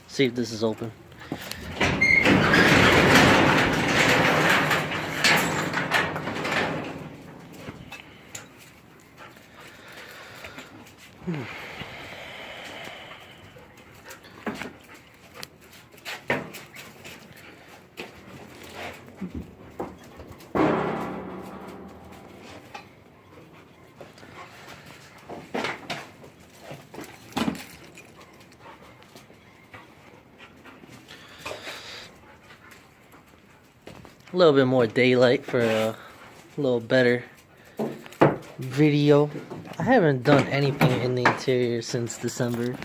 See if this is open. A little bit more daylight for a little better video. I haven't done anything in the interior since December.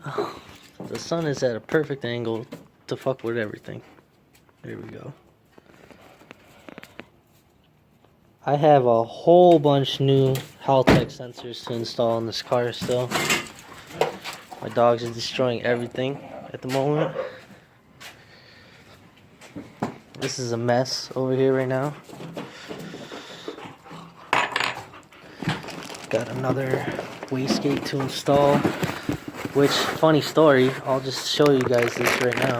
Oh, the sun is at a perfect angle to fuck with everything. There we go. I have a whole bunch new Haltech sensors to install in this car still. My dogs are destroying everything at the moment. This is a mess over here right now. Got another wastegate to install. Which, funny story, I'll just show you guys this right now.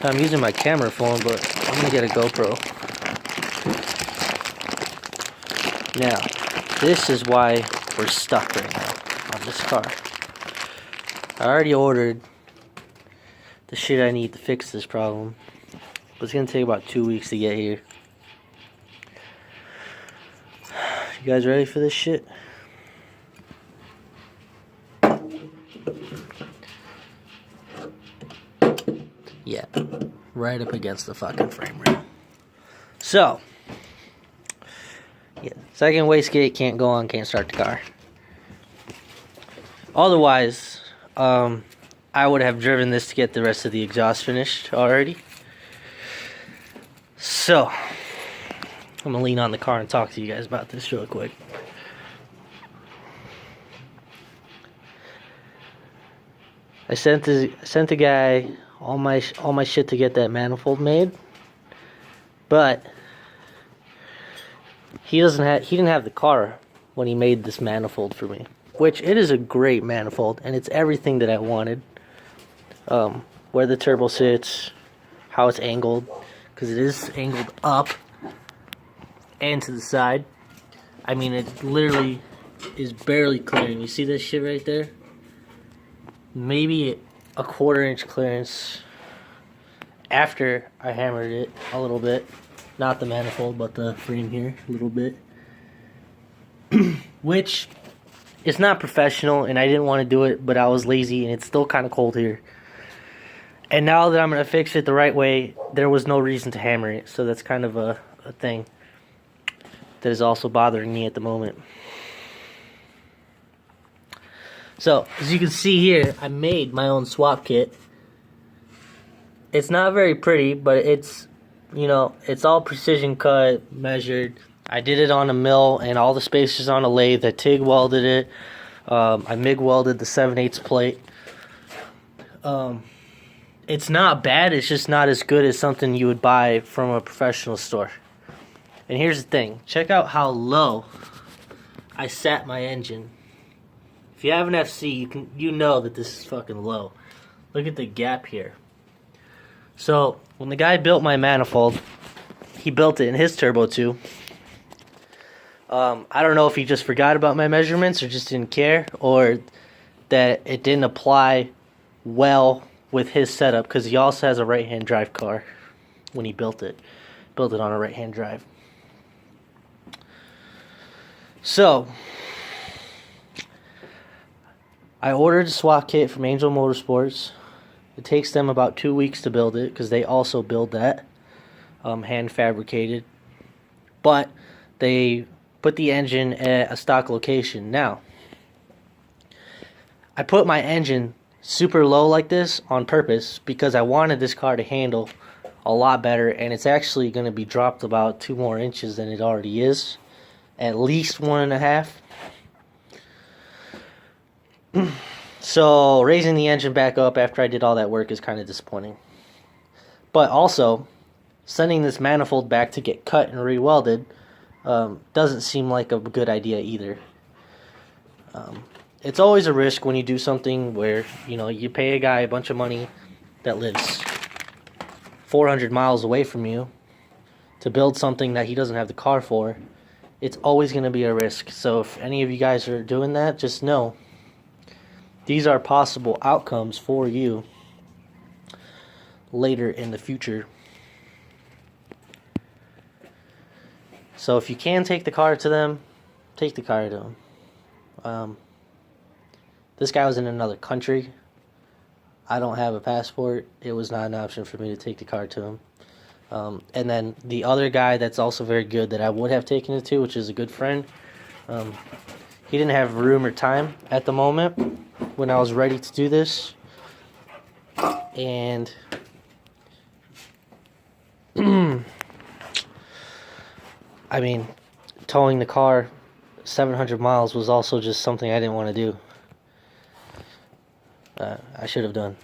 I'm using my camera phone, but I'm gonna get a GoPro. Now, this is why we're stuck right now on this car. I already ordered the shit I need to fix this problem, but it's gonna take about 2 weeks to get here. You guys ready for this shit? Yeah, right up against the fucking frame rail. So, yeah, second wastegate can't go on, can't start the car. Otherwise, I would have driven this to get the rest of the exhaust finished already. So, I'm gonna lean on the car and talk to you guys about this real quick. I sent the guy all my shit to get that manifold made, but he didn't have the car when he made this manifold for me, which it is a great manifold and it's everything that I wanted. Where the turbo sits, how it's angled, because it is angled up and to the side. I mean, it literally is barely clearing. You see this shit right there? Maybe a 1/4 inch clearance after I hammered it a little bit. Not the manifold, but the frame here a little bit. Which is not professional, and I didn't want to do it, but I was lazy, and it's still kind of cold here. And now that I'm going to fix it the right way, there was no reason to hammer it. So that's kind of a thing that is also bothering me at the moment. So, as you can see here, I made my own swap kit. It's not very pretty, but it's, you know, it's all precision cut, measured. I did it on a mill, and all the spacers on a lathe. I TIG welded it. I MIG welded the 7/8 plate. It's not bad, it's just not as good as something you would buy from a professional store. And here's the thing, check out how low I sat my engine. If you have an FC, you know that this is fucking low. Look at the gap here. So, when the guy built my manifold, he built it in his turbo too. I don't know if he just forgot about my measurements or just didn't care, or that it didn't apply well with his setup, because he also has a right-hand drive car when he built it on a right-hand drive. So I ordered a swap kit from Angel Motorsports. It takes them about 2 weeks to build it, because they also build that hand fabricated, but they put the engine at a stock location. Now, I put my engine super low like this on purpose because I wanted this car to handle a lot better, and it's actually going to be dropped about 2 more inches than it already is, at least 1.5. So raising the engine back up after I did all that work is kind of disappointing. But also, sending this manifold back to get cut and re-welded doesn't seem like a good idea either. It's always a risk when you do something where, you know, you pay a guy a bunch of money that lives 400 miles away from you to build something that he doesn't have the car for. It's always going to be a risk. So if any of you guys are doing that, just know these are possible outcomes for you later in the future. So if you can take the car to them, take the car to them. This guy was in another country. I don't have a passport. It was not an option for me to take the car to him. And then the other guy that's also very good that I would have taken it to, which is a good friend, he didn't have room or time at the moment when I was ready to do this. And I mean, towing the car 700 miles was also just something I didn't want to do. I should have done.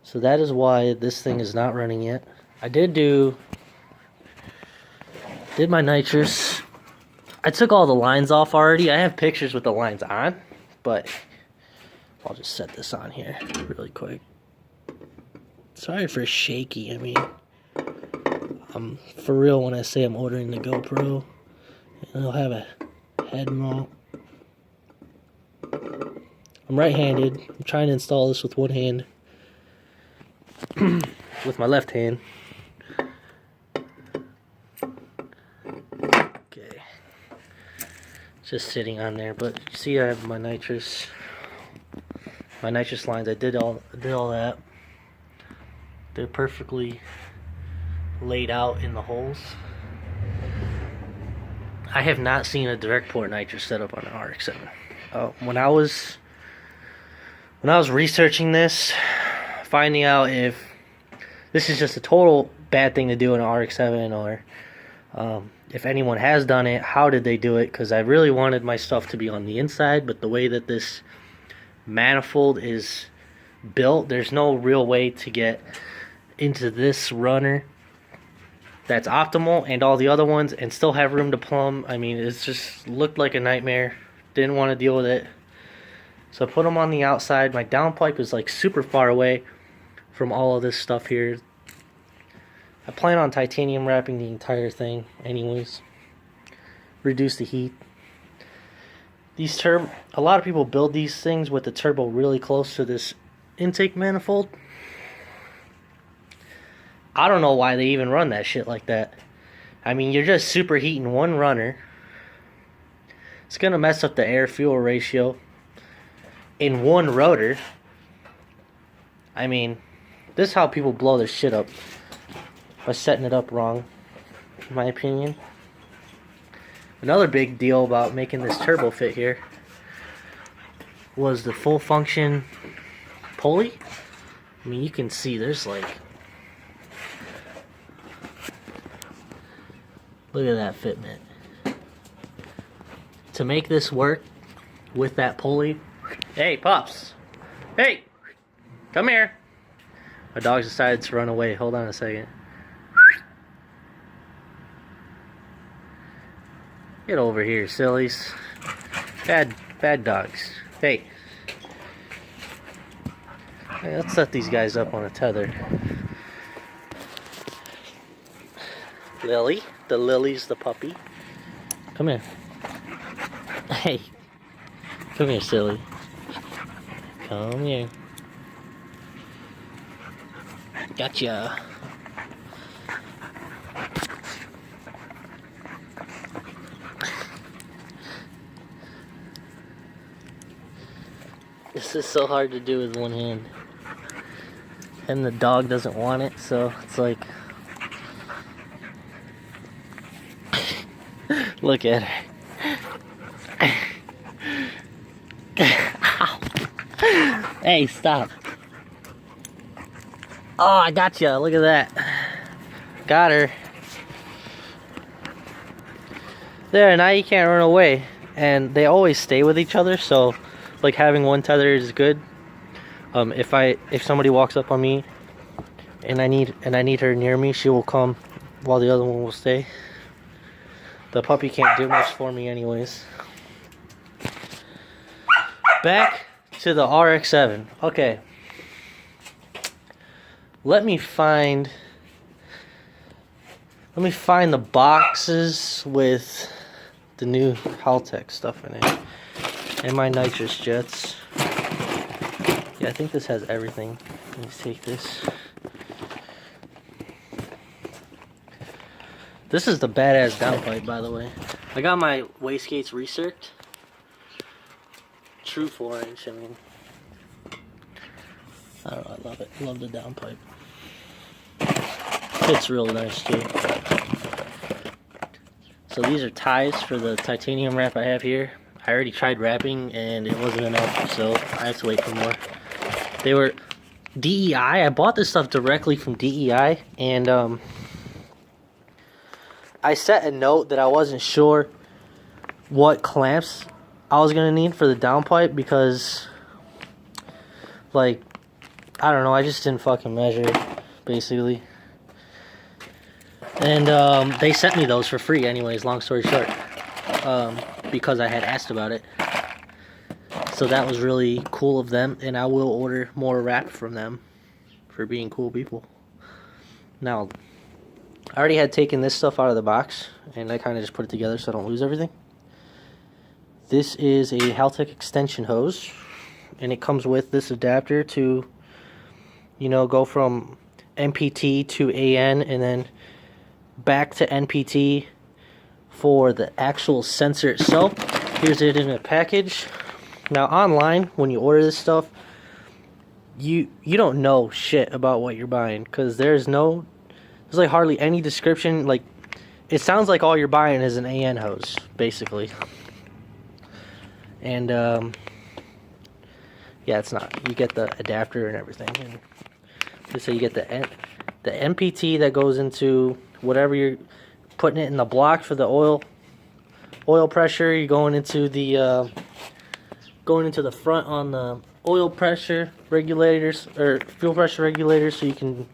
So that is why this thing is not running yet. I did my nitrous. I took all the lines off already. I have pictures with the lines on, but I'll just set this on here really quick. Sorry for shaky. I mean, I'm for real when I say I'm ordering the GoPro. And it'll have a head mount. I'm right-handed. I'm trying to install this with one hand. With my left hand. Okay. Just sitting on there, but you see I have my nitrous lines. I did all that. They're perfectly laid out in the holes. I have not seen a direct port nitrous setup on an RX-7. When I was researching this, finding out if this is just a total bad thing to do in an RX-7, or if anyone has done it, how did they do it? Because I really wanted my stuff to be on the inside, but the way that this manifold is built, there's no real way to get into this runner that's optimal and all the other ones and still have room to plumb. I mean, it's just looked like a nightmare. Didn't want to deal with it. So I put them on the outside. My downpipe is like super far away from all of this stuff here. I plan on titanium wrapping the entire thing anyways. Reduce the heat. These a lot of people build these things with the turbo really close to this intake manifold. I don't know why they even run that shit like that. I mean, you're just superheating one runner. It's gonna mess up the air-fuel ratio in one rotor. I mean, this is how people blow their shit up, by setting it up wrong, in my opinion. Another big deal about making this turbo fit here was the full function pulley. I mean, you can see there's like, look at that fitment. To make this work with that pulley. Hey, pups. Hey, come here. My dog decided to run away. Hold on a second. Get over here, sillies. Bad dogs. Hey. Hey, let's set these guys up on a tether. Lily. The Lily's the puppy. Come here. Hey. Come here, silly. Come here. Gotcha. This is so hard to do with one hand. And the dog doesn't want it, so it's like... Look at her. Hey, stop. Oh, I got you. Look at that. Got her. There, now you can't run away. And they always stay with each other, so like having one tether is good. If somebody walks up on me and I need her near me. She will come while the other one will stay. The puppy can't do much for me anyways. Back to the RX-7. Okay. Let me find the boxes with the new Haltech stuff in it. And my nitrous jets. Yeah, I think this has everything. Let me take this. This is the badass downpipe, by the way. I got my wastegates recirced. True 4-inch, I mean. I don't know, I love it. I love the downpipe. It's real nice too. So these are ties for the titanium wrap I have here. I already tried wrapping and it wasn't enough, so I have to wait for more. They were DEI. I bought this stuff directly from DEI, and I set a note that I wasn't sure what clamps I was gonna need for the downpipe because, like, I don't know, I just didn't fucking measure, basically. And they sent me those for free anyways, long story short, because I had asked about it. So that was really cool of them, and I will order more wrap from them for being cool people. Now, I already had taken this stuff out of the box, and I kind of just put it together so I don't lose everything. This is a Haltech extension hose, and it comes with this adapter to, you know, go from NPT to AN, and then back to NPT for the actual sensor itself. Here's it in a package. Now online, when you order this stuff, you don't know shit about what you're buying, because there's like hardly any description. Like, it sounds like all you're buying is an AN hose, basically. And yeah, it's not. You get the adapter and everything. And so you get the NPT that goes into whatever you're putting it in the block for the oil pressure. You're going into the front on the oil pressure regulators or fuel pressure regulators, so you can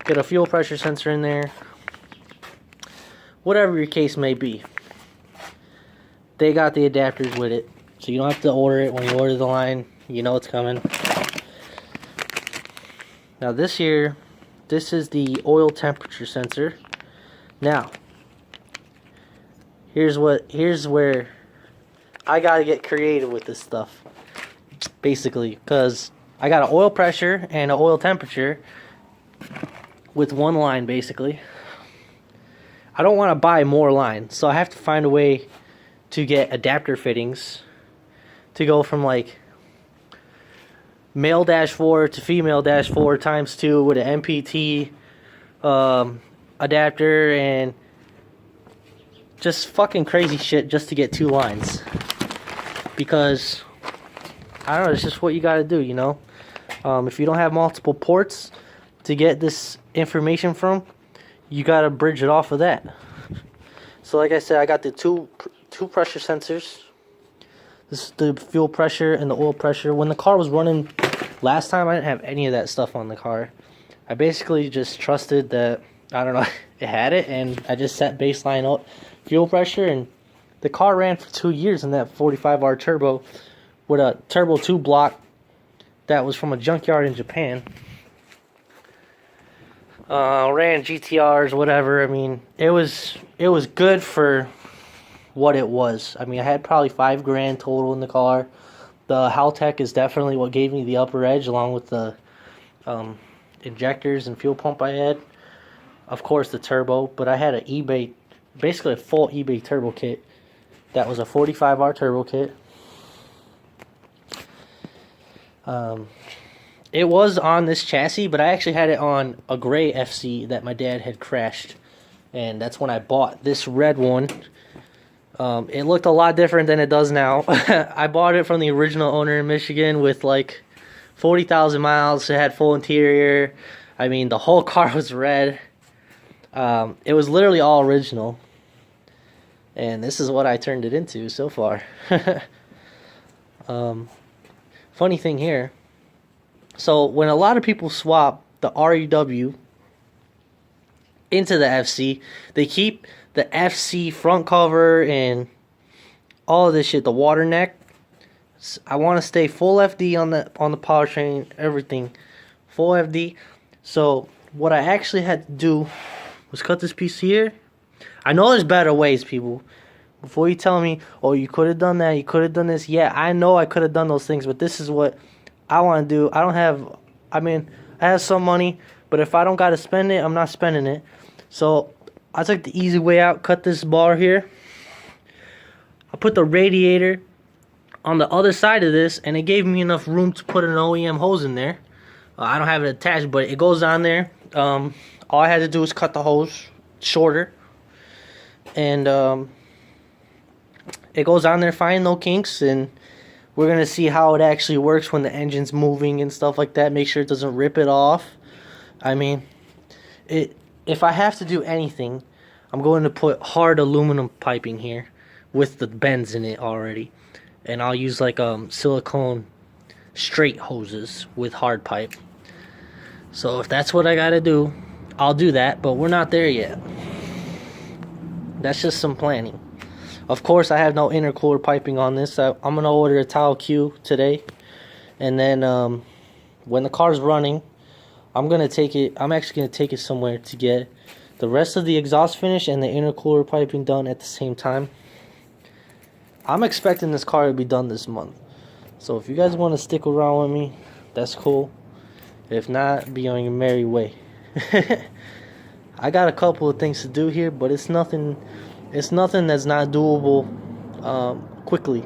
get a fuel pressure sensor in there. Whatever your case may be, they got the adapters with it, so you don't have to order it. When you order the line, you know it's coming. Now this is the oil temperature sensor. Now, here's where I gotta get creative with this stuff, basically, because I got an oil pressure and an oil temperature with one line, basically. I don't want to buy more lines, so I have to find a way to get adapter fittings to go from like male -4 to female -4 ×2 with an MPT adapter, and just fucking crazy shit just to get 2 lines. Because I don't know, it's just what you gotta do, you know. If you don't have multiple ports to get this information from, you gotta bridge it off of that. So like I said, I got the two pressure sensors. This is the fuel pressure and the oil pressure. When the car was running last time, I didn't have any of that stuff on the car. I basically just trusted that, I don't know, it had it, and I just set baseline fuel pressure, and the car ran for 2 years in that 45R turbo with a turbo 2 block that was from a junkyard in Japan. Ran GTRs, whatever. I mean, it was good for what it was. I mean, I had probably $5 grand total in the car. The Haltech is definitely what gave me the upper edge, along with the injectors and fuel pump I had. Of course, the turbo, but I had an eBay, basically a full eBay turbo kit. That was a 45R turbo kit. It was on this chassis, but I actually had it on a gray FC that my dad had crashed, and that's when I bought this red one. It looked a lot different than it does now. I bought it from the original owner in Michigan with like 40,000 miles. It had full interior. I mean, the whole car was red. It was literally all original, and this is what I turned it into so far. Funny thing here. So when a lot of people swap the REW into the FC. They keep the FC front cover and all of this shit, the water neck. I want to stay full FD on the powertrain, everything full FD. So what I actually had to do was cut this piece here. I know there's better ways, people. Before you tell me, oh, you could have done that, you could have done this. Yeah, I know I could have done those things, but this is what I want to do. I don't have, I mean, I have some money, but if I don't got to spend it, I'm not spending it. So I took the easy way out, cut this bar here. I put the radiator on the other side of this, and it gave me enough room to put an OEM hose in there. I don't have it attached, but it goes on there. All I had to do was cut the hose shorter, and it goes on there fine, no kinks, and we're gonna see how it actually works when the engine's moving and stuff like that. Make sure it doesn't rip it off. I mean, if I have to do anything, I'm going to put hard aluminum piping here with the bends in it already, and I'll use like silicone straight hoses with hard pipe. So if that's what I gotta do, I'll do that, but we're not there yet. That's just some planning. Of course, I have no intercooler piping on this. I'm gonna order a towel Q today, and then when the car's running, I'm actually gonna take it somewhere to get the rest of the exhaust finish and the intercooler piping done at the same time. I'm expecting this car to be done this month. So if you guys want to stick around with me, that's cool. If not, be on your merry way. I got a couple of things to do here, but it's nothing that's not doable quickly.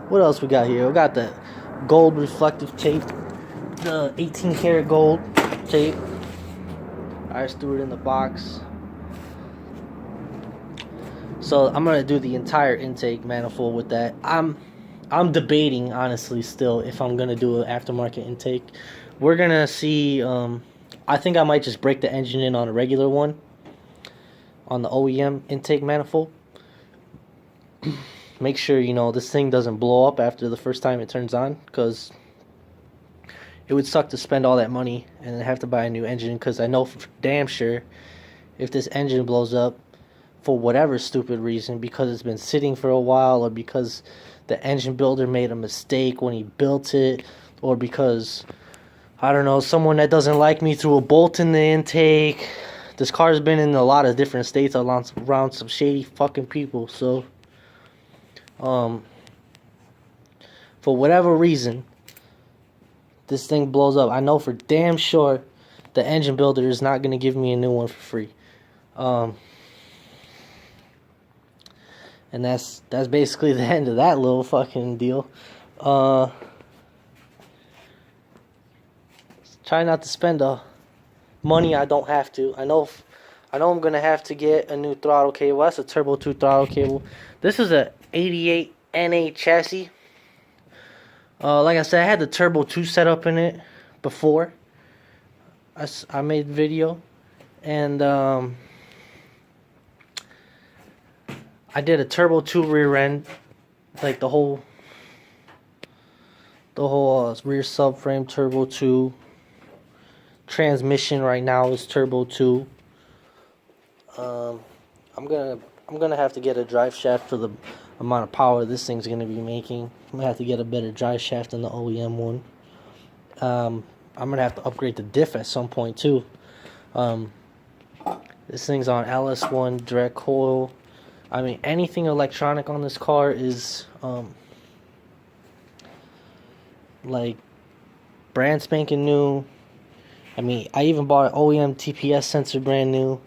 What else we got here? We got the gold reflective tape, the 18 karat gold tape. I just threw it in the box. So I'm gonna do the entire intake manifold with that. I'm debating, honestly, still if I'm gonna do an aftermarket intake. We're gonna see. I think I might just break the engine in on a regular one, on the OEM intake manifold. Make sure, you know, this thing doesn't blow up after the first time it turns on, because it would suck to spend all that money and then have to buy a new engine, because I know for damn sure if this engine blows up for whatever stupid reason, because it's been sitting for a while, or because the engine builder made a mistake when he built it, or because, I don't know, someone that doesn't like me threw a bolt in the intake. This car's been in a lot of different states around some shady fucking people, so for whatever reason this thing blows up, I know for damn sure the engine builder is not going to give me a new one for free. And that's basically the end of that little fucking deal. Try not to spend money I don't have to. I know I'm gonna have to get a new throttle cable. That's a Turbo 2 throttle cable. This is a 88 NA chassis. Like I said, I had the Turbo 2 set up in it before I made the video, and I did a Turbo 2 rear end, like the whole rear subframe Turbo 2. Transmission right now is Turbo 2. I'm gonna have to get a drive shaft for the amount of power this thing's gonna be making. I'm gonna have to get a better drive shaft than the OEM one. I'm gonna have to upgrade the diff at some point too. This thing's on LS1 direct coil. I mean, anything electronic on this car is like brand spanking new. I mean, I even bought an OEM TPS sensor brand new.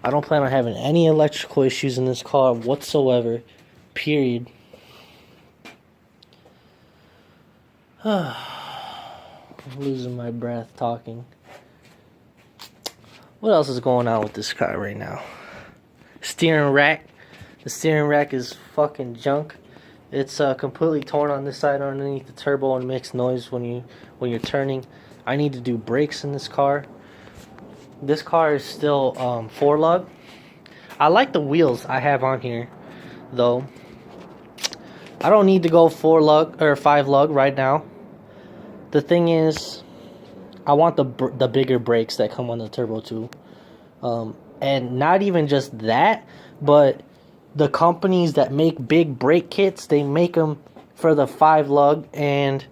I don't plan on having any electrical issues in this car whatsoever. Period. I'm losing my breath talking. What else is going on with this car right now? Steering rack. The steering rack is fucking junk. It's completely torn on this side underneath the turbo and makes noise when you're turning. I need to do brakes in this car. This car is still 4-lug. I like the wheels I have on here, though. I don't need to go 4-lug or 5-lug right now. The thing is, I want the bigger brakes that come on the Turbo 2. And not even just that, but the companies that make big brake kits, they make them for the 5-lug, and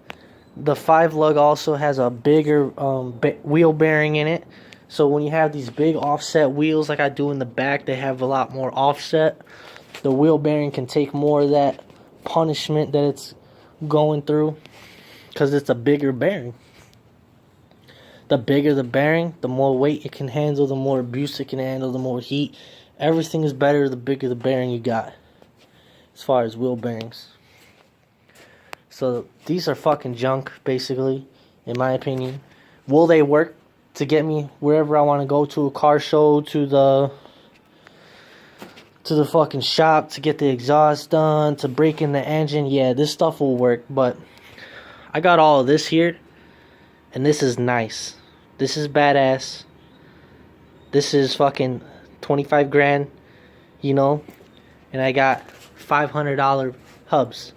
the 5-lug also has a bigger wheel bearing in it. So when you have these big offset wheels like I do in the back, they have a lot more offset. The wheel bearing can take more of that punishment that it's going through because it's a bigger bearing. The bigger the bearing, the more weight it can handle, the more abuse it can handle, the more heat. Everything is better the bigger the bearing you got as far as wheel bearings. So these are fucking junk, basically, in my opinion. Will they work to get me wherever I want to go, to a car show, to the fucking shop, to get the exhaust done, to break in the engine? Yeah, this stuff will work, but I got all of this here, and this is nice. This is badass. This is fucking 25 grand, you know, and I got $500 hubs.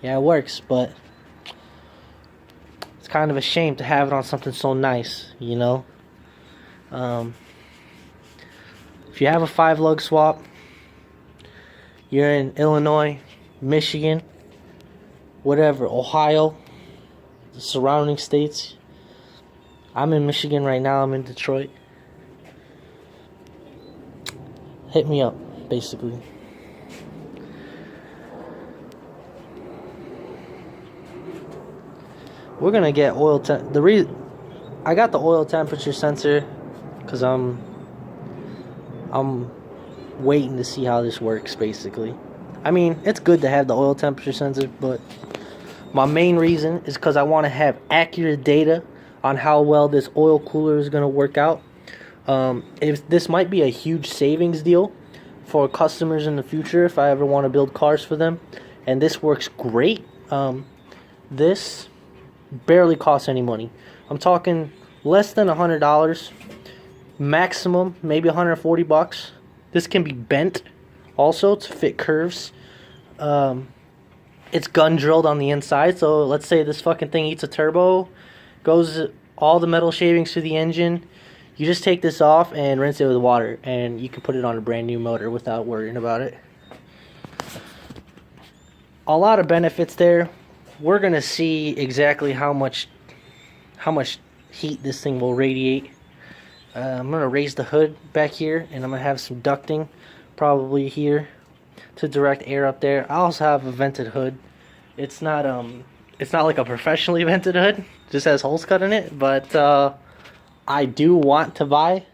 Yeah, it works, but it's kind of a shame to have it on something so nice, you know. If you have a 5-lug swap, you're in Illinois, Michigan, whatever, Ohio, the surrounding states. I'm in Michigan right now. I'm in Detroit. Hit me up, basically. We're gonna get oil I got the oil temperature sensor because I'm waiting to see how this works, basically. I mean, it's good to have the oil temperature sensor, but my main reason is because I want to have accurate data on how well this oil cooler is gonna work out. If this might be a huge savings deal for customers in the future if I ever want to build cars for them, and this works great. This barely costs any money. I'm talking less than $100, maximum maybe $140. This can be bent also to fit curves. It's gun drilled on the inside, so let's say this fucking thing eats a turbo, goes all the metal shavings to the engine. You just take this off and rinse it with water, and you can put it on a brand new motor without worrying about it. A lot of benefits there. We're gonna see exactly how much heat this thing will radiate. I'm gonna raise the hood back here, and I'm gonna have some ducting probably here to direct air up there. I also have a vented hood. It's not like a professionally vented hood. It just has holes cut in it, but I do want to buy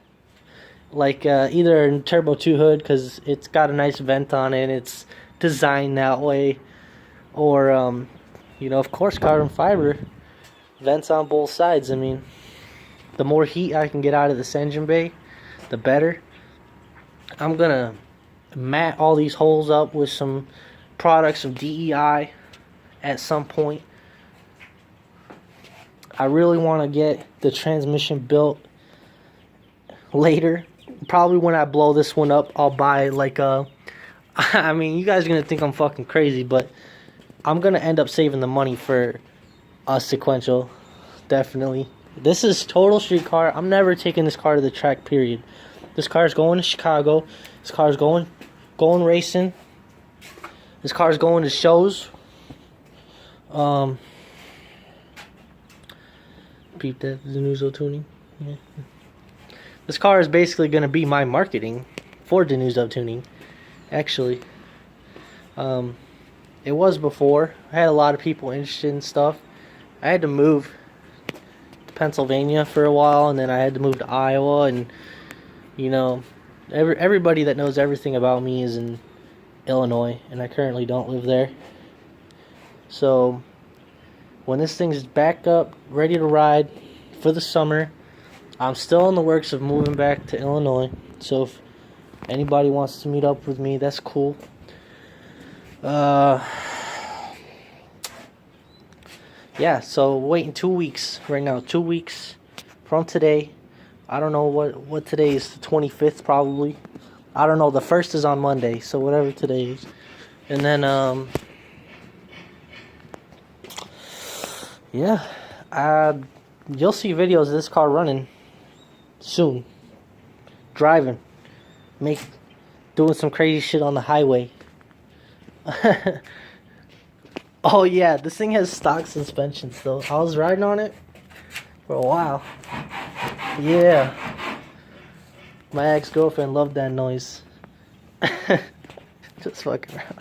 like either a Turbo 2 hood because it's got a nice vent on it. It's designed that way, or you know, of course, carbon fiber vents on both sides. I mean, the more heat I can get out of this engine bay, the better. I'm gonna mat all these holes up with some products of DEI at some point. I really want to get the transmission built later. Probably when I blow this one up, I'll buy like a... I mean, you guys are gonna think I'm fucking crazy, but I'm gonna end up saving the money for a sequential, definitely. This is total street car. I'm never taking this car to the track, period. This car is going to Chicago. This car is going racing. This car is going to shows. Peep that, Dinuzzo tuning. Yeah. This car is basically gonna be my marketing for Dinuzzo tuning, actually. It was before. I had a lot of people interested in stuff. I had to move to Pennsylvania for a while, and then I had to move to Iowa, and you know, everybody that knows everything about me is in Illinois, and I currently don't live there. So when this thing's back up, ready to ride for the summer, I'm still in the works of moving back to Illinois. So if anybody wants to meet up with me, that's cool. Yeah, so waiting 2 weeks right now. 2 weeks from today. I don't know what today is, the 25th probably. I don't know, the 1st is on Monday, so whatever today is. And then, yeah, You'll see videos of this car running soon. Driving. Doing some crazy shit on the highway. Oh yeah, this thing has stock suspension still. I was riding on it for a while. Yeah. My ex-girlfriend loved that noise. Just fucking around.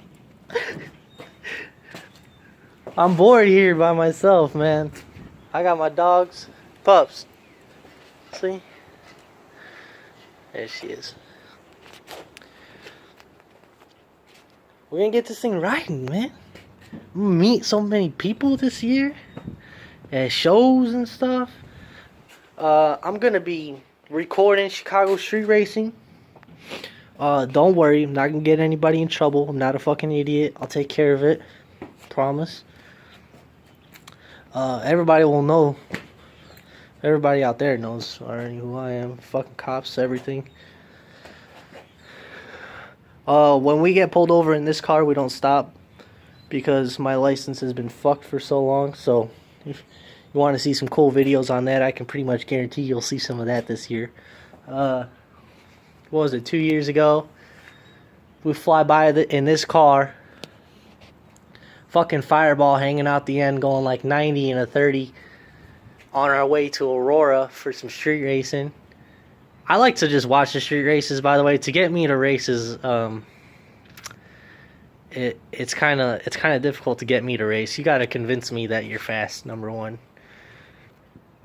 I'm bored here by myself, man. I got my dogs. Pups. See? There she is. We're gonna get this thing riding, man. I'm gonna meet so many people this year at shows and stuff. I'm gonna be recording Chicago street racing. Don't worry, I'm not gonna get anybody in trouble. I'm not a fucking idiot. I'll take care of it. Promise. Everybody will know. Everybody out there knows already who I am. Fucking cops, everything. When we get pulled over in this car, we don't stop because my license has been fucked for so long. So if you want to see some cool videos on that, I can pretty much guarantee you'll see some of that this year. What was it, 2 years ago? We fly by in this car. Fucking fireball hanging out the end, going like 90 and a 30 on our way to Aurora for some street racing. I like to just watch the street races, by the way. To get me to races, it's kind of difficult to get me to race. You got to convince me that you're fast, number one.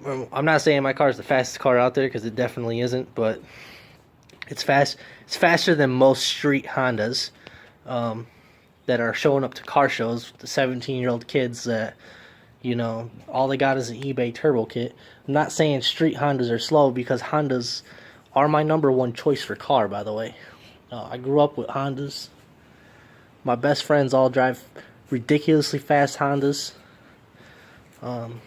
I'm not saying my car is the fastest car out there, because it definitely isn't, but it's fast. It's faster than most street Hondas that are showing up to car shows. The 17-year-old kids that, you know, all they got is an eBay turbo kit. I'm not saying street Hondas are slow, because Hondas are my number one choice for car, by the way. I grew up with Hondas. My best friends all drive ridiculously fast Hondas. I'm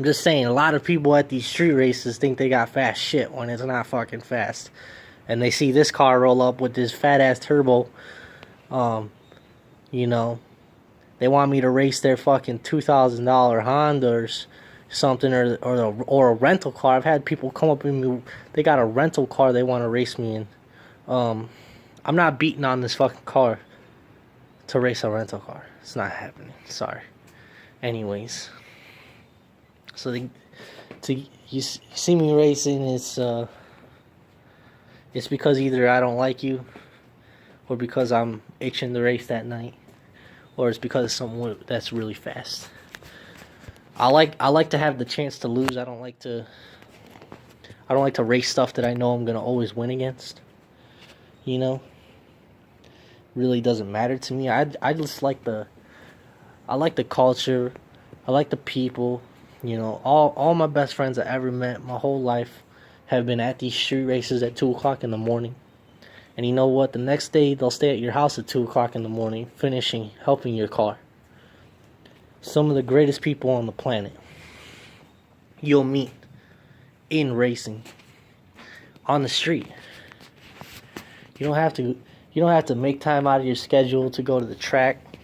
just saying, a lot of people at these street races think they got fast shit when it's not fucking fast. And they see this car roll up with this fat ass turbo. You know, they want me to race their fucking $2,000 Honda or something, or a rental car. I've had people come up with me, they got a rental car they want to race me in. I'm not beating on this fucking car to race a rental car. It's not happening. Sorry. Anyways, so you see me racing, it's because either I don't like you, or because I'm itching to race that night, or it's because of someone that's really fast. I like to have the chance to lose. I don't like to race stuff that I know I'm gonna always win against. You know, really doesn't matter to me. I just like the culture. I like the people. You know, all my best friends I ever met my whole life have been at these street races at 2 o'clock in the morning. And you know what? The next day they'll stay at your house at 2 o'clock in the morning, helping your car. Some of the greatest people on the planet you'll meet in racing on the street. You don't have to make time out of your schedule to go to the track.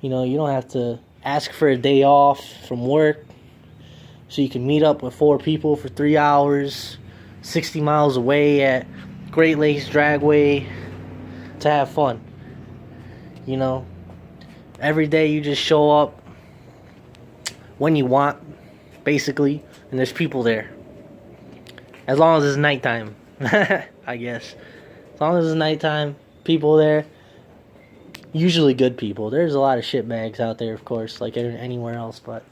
You know, you don't have to ask for a day off from work so you can meet up with 4 people for 3 hours 60 miles away at Great Lakes Dragway to have fun. You know, every day you just show up when you want, basically, and there's people there. As long as it's nighttime, I guess. As long as it's nighttime, people there. Usually good people. There's a lot of shitbags out there, of course, like anywhere else, but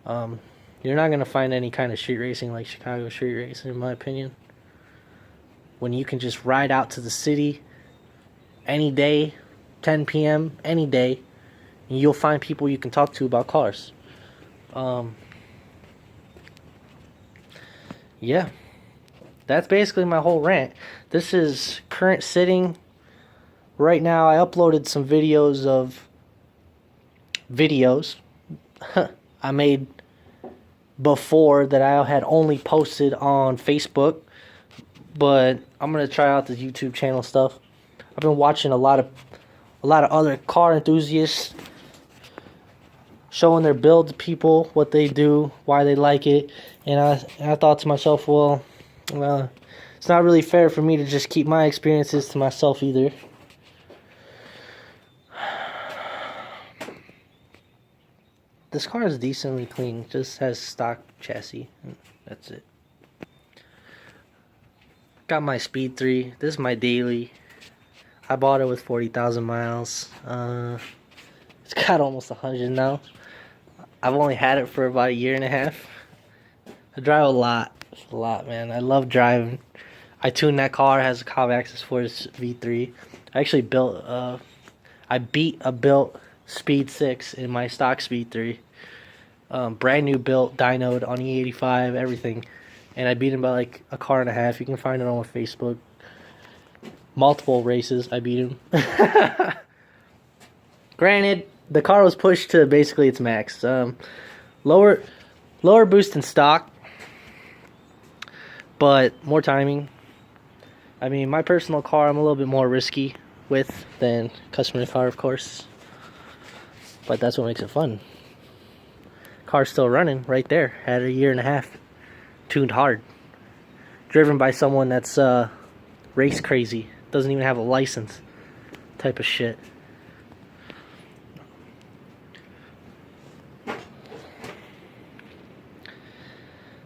you're not going to find any kind of street racing like Chicago street racing, in my opinion. When you can just ride out to the city any day, 10 p.m., any day, and you'll find people you can talk to about cars. Yeah. That's basically my whole rant. This is current sitting. Right now, I uploaded some videos I made before that I had only posted on Facebook, but I'm gonna try out the YouTube channel stuff. I've been watching a lot of other car enthusiasts. showing their build to people, what they do, why they like it. And I thought to myself, well, it's not really fair for me to just keep my experiences to myself either. This car is decently clean, just has stock chassis. That's it. Got my Speed 3. This is my daily. I bought it with 40,000 miles. It's got almost 100 now. I've only had it for about a year and a half. I drive a lot. It's a lot, man. I love driving. I tuned that car. It has a Rew Fc3s. I actually built, I beat a built Speed 6 in my stock Speed 3. Brand new built, dynoed on E85, everything. And I beat him by like a car and a half. You can find it on Facebook. Multiple races, I beat him. Granted, the car was pushed to basically its max. Lower boost in stock, but more timing. I mean, my personal car, I'm a little bit more risky with than customer car, of course. But that's what makes it fun. Car's still running right there. Had a year and a half. Tuned hard. Driven by someone that's race crazy. Doesn't even have a license. Type of shit.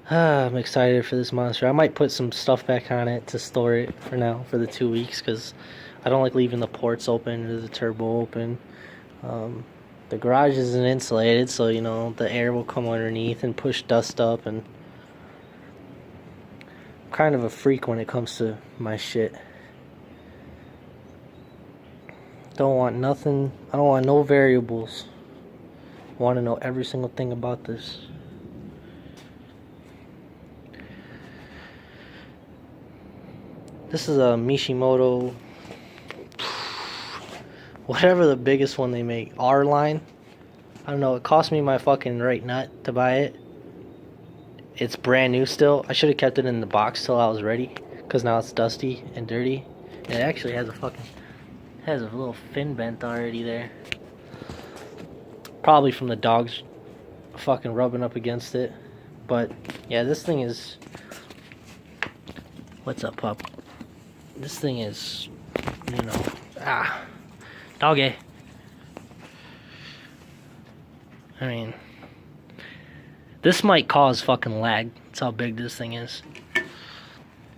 I'm excited for this monster. I might put some stuff back on it to store it for now, for the 2 weeks, because I don't like leaving the ports open or the turbo open. The garage isn't insulated, so you know the air will come underneath and push dust up, and I'm kind of a freak when it comes to my shit. Don't want nothing. I don't want no variables. I want to know every single thing about this. This is a Mishimoto, whatever the biggest one they make, R line. I don't know, it cost me my fucking right nut to buy it. It's brand new still. I should have kept it in the box till I was ready, because now it's dusty and dirty. And it actually has a little fin bent already there. Probably from the dogs fucking rubbing up against it. But yeah, this thing is, what's up, pup? This thing is, you know, doggy. I mean, this might cause fucking lag. That's how big this thing is.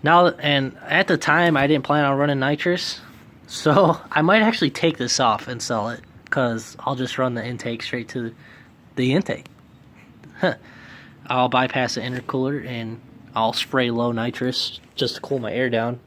Now, and at the time, I didn't plan on running Nitrous, so I might actually take this off and sell it, because I'll just run the intake straight to the intake. I'll bypass the intercooler and I'll spray low nitrous just to cool my air down.